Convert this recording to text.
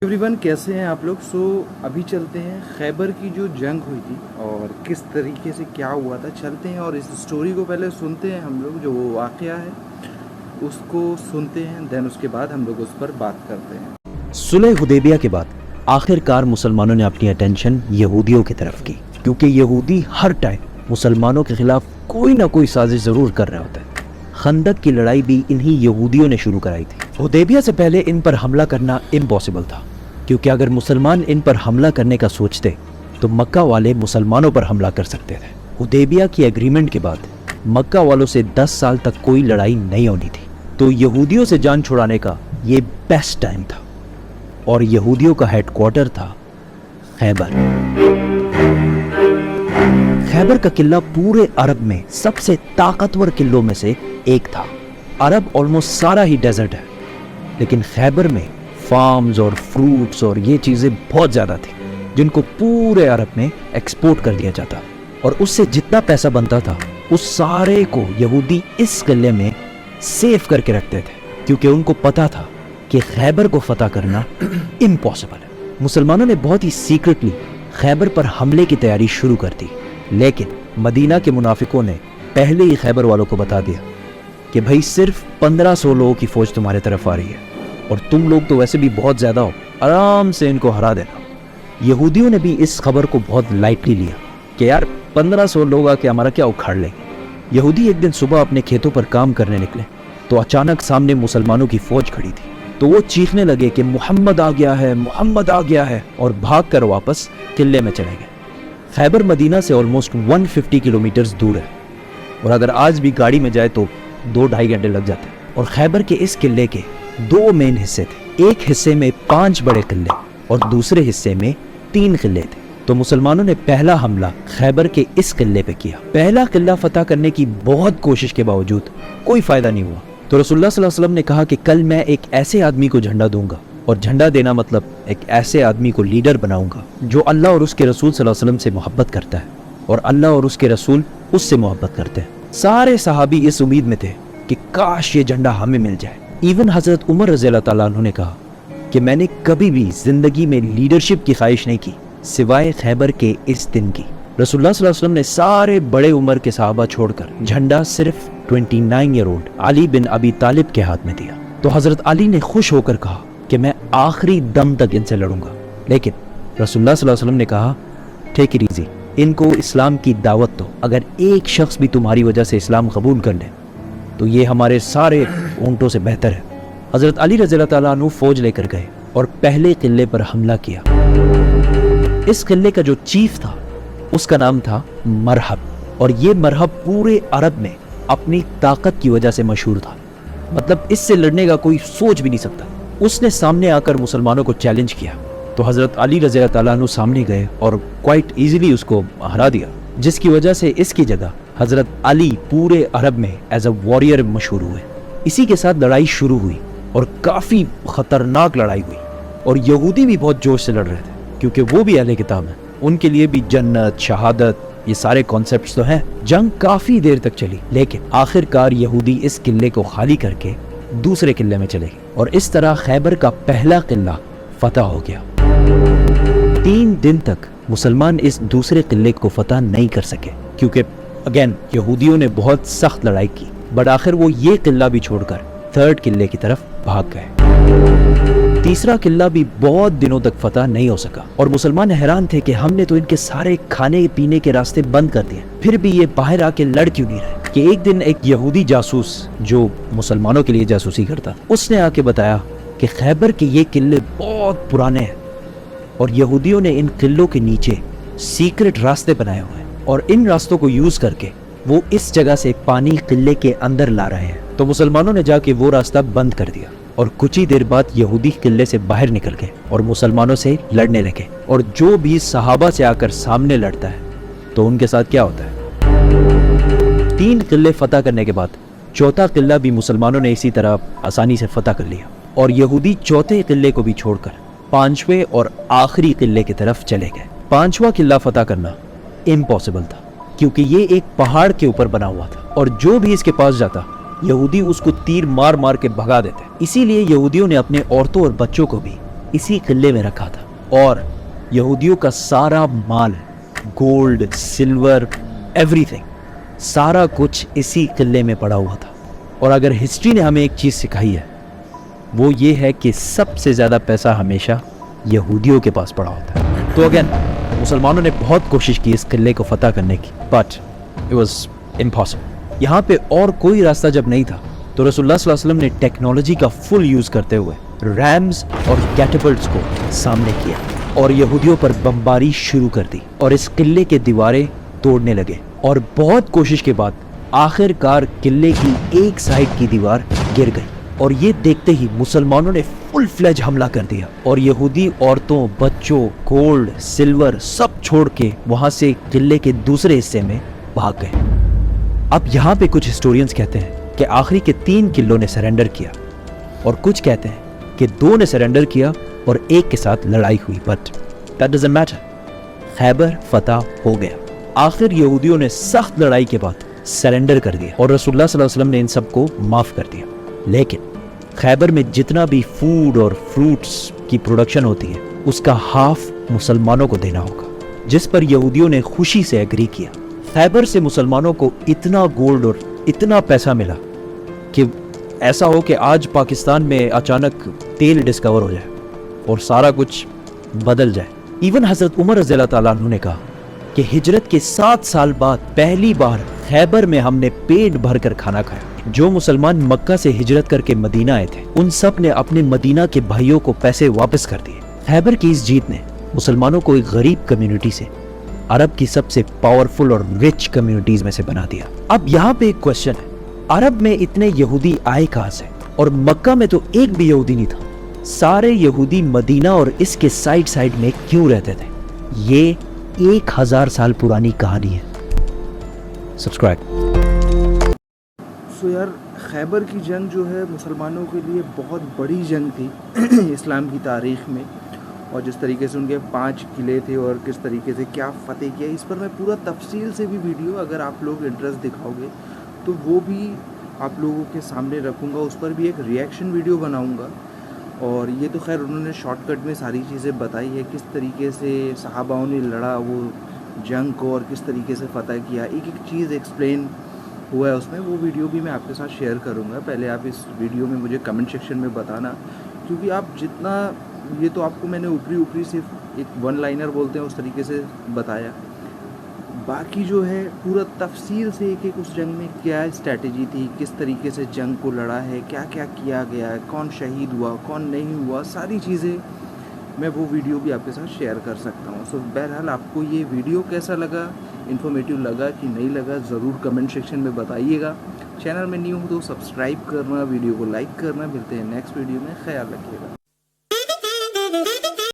Everyone, कैसे हैं आप लोग। अभी चलते हैं खैबर की जो जंग हुई थी और किस तरीके से क्या हुआ था। चलते हैं और इस स्टोरी को पहले सुनते हैं हम लोग, जो वो वाक़या है उसको सुनते हैं, देन उसके बाद हम लोग उस पर बात करते हैं। सुलह हुदैबिया के बाद आखिरकार मुसलमानों ने अपनी अटेंशन यहूदियों की तरफ की, क्योंकि यहूदी हर टाइम मुसलमानों के खिलाफ कोई ना कोई साजिश ज़रूर कर रहे होते हैं। खंदक की लड़ाई भी इन्हीं यहूदियों ने शुरू कराई थी। हुदैबिया से पहले इन पर हमला करना इम्पॉसिबल था, क्योंकि अगर मुसलमान इन पर हमला करने का सोचते तो मक्का वाले मुसलमानों पर हमला कर सकते थे। हुदैबिया की एग्रीमेंट के बाद मक्का वालों से 10 साल तक कोई लड़ाई नहीं होनी थी, तो यहूदियों से जान छुड़ाने का ये बेस्ट टाइम था। और यहूदियों का हेडक्वार्टर था खैबर। खैबर का किला पूरे अरब में सबसे ताकतवर किलों में से एक था। अरब ऑलमोस्ट सारा ही डेजर्ट है, लेकिन खैबर में फार्म्स और फ्रूट्स और ये चीज़ें बहुत ज़्यादा थी, जिनको पूरे अरब में एक्सपोर्ट कर दिया जाता, और उससे जितना पैसा बनता था उस सारे को यहूदी इस किले में सेव करके रखते थे, क्योंकि उनको पता था कि खैबर को फतह करना इम्पॉसिबल है। मुसलमानों ने बहुत ही सीक्रेटली खैबर पर हमले की तैयारी शुरू कर दी, लेकिन मदीना के मुनाफिकों ने पहले ही खैबर वालों को बता दिया कि भाई सिर्फ 1500 लोगों की फौज तुम्हारे तरफ आ रही है, और तुम लोग तो वैसे भी बहुत ज़्यादा हो, आराम से इनको हरा देना। यहूदियों ने भी इस खबर को बहुत लाइटली लिया कि यार 1500 लोग आके हमारा क्या उखाड़ लेंगे। यहूदी एक दिन सुबह अपने खेतों पर काम करने निकले तो अचानक सामने मुसलमानों की फौज खड़ी थी, तो वो चीखने लगे कि मुहम्मद आ गया है, मुहम्मद आ गया है, और भागकर वापस किले में चले गए। खैबर मदीना से ऑलमोस्ट 150 किलोमीटर्स दूर है, और अगर आज भी गाड़ी में जाए तो 2-2.5 घंटे लग जाते हैं। और खैबर के इस किले के 2 मेन हिस्से थे, एक हिस्से में 5 बड़े किले और दूसरे हिस्से में 3 किले थे। तो मुसलमानों ने पहला हमला खैबर के इस किले पे किया। पहला किला फतह करने की बहुत कोशिश के बावजूद कोई फायदा नहीं हुआ, तो रसूलुल्लाह सल्लल्लाहु अलैहि वसल्लम ने कहा कि कल मैं एक ऐसे आदमी को झंडा दूंगा, और झंडा देना मतलब एक ऐसे आदमी को लीडर बनाऊंगा जो अल्लाह और उसके रसूल सल्लल्लाहु अलैहि वसल्लम से मोहब्बत करता है, और अल्लाह और उसके रसूल उससे मोहब्बत करते हैं। सारे सहाबी इस उम्मीद में थे कि काश ये झंडा हमें मिल जाए। इवन हजरत उमर रज़ी अल्लाह ताला अन्हु ने कहा कि मैंने कभी भी जिंदगी में लीडरशिप की ख्वाहिश नहीं की सिवाय खैबर के इस दिन की। रसूलुल्लाह सल्लल्लाहु अलैहि वसल्लम ने सारे बड़े उम्र के सहाबा छोड़कर झंडा सिर्फ 29 ईयर ओल्ड अली बिन अबी तालिब के हाथ में दिया। तो हजरत अली ने खुश होकर कहा कि मैं आखिरी दम तक इनसे लड़ूंगा, लेकिन रसूलुल्लाह सल्लल्लाहु अलैहि वसल्लम ने कहा टेक इट इजी, इनको इस्लाम की दावत दो। अगर एक शख्स भी तुम्हारी वजह से इस्लाम कबूल कर ले तो ये हमारे सारे ऊंटों से बेहतर है। हजरत अली रज़ी अल्लाह ताला अन्हु फौज लेकर गए और पहले किले पर हमला किया। इस किले का जो चीफ था उसका नाम था मरहब, और ये मरहब पूरे अरब में अपनी ताकत की वजह से मशहूर था, मतलब इससे लड़ने का कोई सोच भी नहीं सकता। उसने सामने आकर मुसलमानों को चैलेंज किया, तो हजरत अली रज़ी अल्लाह ताला अन्हु सामने गए और क्वाइट इजीली उसको हरा दिया, जिसकी वजह से इसकी जगह हजरत अली पूरे अरब में एज अ वॉरियर मशहूर हुए। इसी के साथ लड़ाई शुरू हुई और काफ़ी ख़तरनाक लड़ाई हुई, और यहूदी भी बहुत जोश से लड़ रहे थे, क्योंकि वो भी अहले किताब हैं, उनके लिए भी जन्नत, शहादत, ये सारे कॉन्सेप्ट्स तो हैं। जंग काफ़ी देर तक चली, लेकिन आखिरकार यहूदी इस किले को खाली करके दूसरे किले में चले गए, और इस तरह खैबर का पहला किला फतह हो गया। 3 दिन तक मुसलमान इस दूसरे किले को फतह नहीं कर सके, क्योंकि अगेन यहूदियों ने बहुत सख्त लड़ाई की, बट आखिर वो ये किला भी छोड़कर 3rd किले की तरफ भाग गए। तीसरा किला भी बहुत दिनों तक फतह नहीं हो सका, और मुसलमान हैरान थे कि हमने तो इनके सारे खाने पीने के रास्ते बंद कर दिए, फिर भी ये बाहर आके लड़ क्यों नहीं रहे। कि एक दिन एक यहूदी जासूस जो मुसलमानों के लिए जासूसी करता, उसने आके बताया कि खैबर के ये किले बहुत पुराने हैं, और यहूदियों ने इन किलों के नीचे सीक्रेट रास्ते बनाए हुए हैं, और इन रास्तों को यूज करके वो इस जगह से पानी किले के अंदर ला रहे हैं। तो मुसलमानों ने जाके वो रास्ता बंद कर दिया, और कुछ ही देर बाद यहूदी किले से बाहर निकल गए और मुसलमानों से लड़ने लगे। और जो भी सहाबा से आकर सामने लड़ता है तो उनके साथ क्या होता है। 3 किले फतह करने के बाद 4था किला भी मुसलमानों ने इसी तरह आसानी से फतह कर लिया, और यहूदी 4थे किले को भी छोड़कर 5वें और आखिरी किले की तरफ चले गए। 5वां किला फतह करना इम्पॉसिबल था, क्योंकि ये एक पहाड़ के ऊपर बना हुआ था, और जो भी इसके पास जाता यहूदी उसको तीर मार मार के भगा देते। इसीलिए यहूदियों ने अपने औरतों और बच्चों को भी इसी किले में रखा था, और यहूदियों का सारा माल, गोल्ड, सिल्वर, एवरीथिंग, सारा कुछ इसी किले में पड़ा हुआ था। और अगर हिस्ट्री ने हमें एक चीज़ सिखाई है, वो ये है कि सबसे ज़्यादा पैसा हमेशा यहूदियों के पास पड़ा होता है। तो अगेन मुसलमानों ने बहुत कोशिश की इस किले को फतह करने की, बट इट वॉज इम्पॉसिबल। यहाँ पे और कोई रास्ता जब नहीं था, तो रसूलुल्लाह सल्लल्लाहु अलैहि वसल्लम ने टेक्नोलॉजी का फुल यूज़ करते हुए रैम्स और कैटapults को सामने किया और यहूदियों पर बमबारी शुरू कर दी और इस किले के दीवारें तोड़ने लगे। और बहुत कोशिश के बाद आखिरकार किले की एक साइड की दीवार गिर गई, और ये देखते ही मुसलमानों ने फुल फ्लेज हमला कर दिया और यहूदी औरतों, बच्चों, गोल्ड, सिल्वर सब छोड़ के वहां से किले के दूसरे हिस्से में भाग गए। अब यहाँ पे कुछ हिस्टोरियंस कहते हैं कि आखिरी के 3 किलों ने सरेंडर किया, और कुछ कहते हैं कि 2 ने सरेंडर किया और 1 के साथ लड़ाई हुई, but that doesn't matter. Khyber फतह हो गया। आखिर यहूदियों ने सख्त लड़ाई के बाद सरेंडर कर दिया और रसूलुल्लाह सल्लल्लाहु अलैहि वसल्लम ने इन सबको माफ़ कर दिया। लेकिन खैबर में जितना भी फूड और फ्रूट्स की प्रोडक्शन होती है, उसका हाफ मुसलमानों को देना होगा, जिस पर यहूदियों ने खुशी से एग्री किया। खैबर से मुसलमानों को इतना गोल्ड और इतना पैसा मिला कि ऐसा हो कि आज पाकिस्तान में अचानक तेल डिस्कवर हो जाए और सारा कुछ बदल जाए। इवन हज़रत उमर रज़ी अल्लाह ताला अन्हु ने कहा कि हिजरत के 7 साल बाद पहली बार खैबर में हमने पेट भर कर खाना खाया। जो मुसलमान मक्का से हिजरत करके मदीना आए थे, उन सब ने अपने मदीना के भाइयों को पैसे वापस कर दिए। खैबर की इस जीत ने मुसलमानों को एक गरीब कम्युनिटी से अरब की सबसे पावरफुल और रिच कम्युनिटीज में से बना दिया। अब यहाँ पे एक क्वेश्चन है, अरब में इतने यहूदी आए कहाँ से? और मक्का में तो एक भी यहूदी नहीं था। सारे यहूदी मदीना और इसके साइड साइड में क्यों रहते थे? ये 1000 साल पुरानी कहानी है। सब्सक्राइब। सो यार, खैबर की जंग जो है मुसलमानों के लिए बहुत बड़ी जंग थी इस्लाम की तारीख़ में, और जिस तरीके से उनके 5 किले थे और किस तरीके से क्या फ़तेह किया, इस पर मैं पूरा तफसील से भी वीडियो, अगर आप लोग इंटरेस्ट दिखाओगे तो वो भी आप लोगों के सामने रखूँगा। उस पर भी एक रिएक्शन वीडियो बनाऊँगा। और ये तो खैर उन्होंने शॉर्टकट में सारी चीज़ें बताई है, किस तरीके से सहाबाओं ने लड़ा वो जंग को और किस तरीके से फ़तह किया, एक एक चीज़ एक्सप्लेन हुआ है उसमें। वो वीडियो भी मैं आपके साथ शेयर करूँगा। पहले आप इस वीडियो में मुझे कमेंट सेक्शन में बताना, क्योंकि आप जितना, ये तो आपको मैंने ऊपरी सिर्फ एक 1 लाइनर बोलते हैं उस तरीके से बताया, बाकी जो है पूरा तफसील से एक एक उस जंग में क्या स्ट्रैटेजी थी, किस तरीके से जंग को लड़ा है, क्या क्या किया गया है, कौन शहीद हुआ, कौन नहीं हुआ, सारी चीज़ें मैं वो वीडियो भी आपके साथ शेयर कर सकता हूँ। सो बहरहाल आपको ये वीडियो कैसा लगा, इन्फॉर्मेटिव लगा कि नहीं लगा, ज़रूर कमेंट सेक्शन में बताइएगा। चैनल में न्यू हो तो सब्सक्राइब करना, वीडियो को लाइक करना। मिलते हैं नेक्स्ट वीडियो में, ख्याल रखिएगा।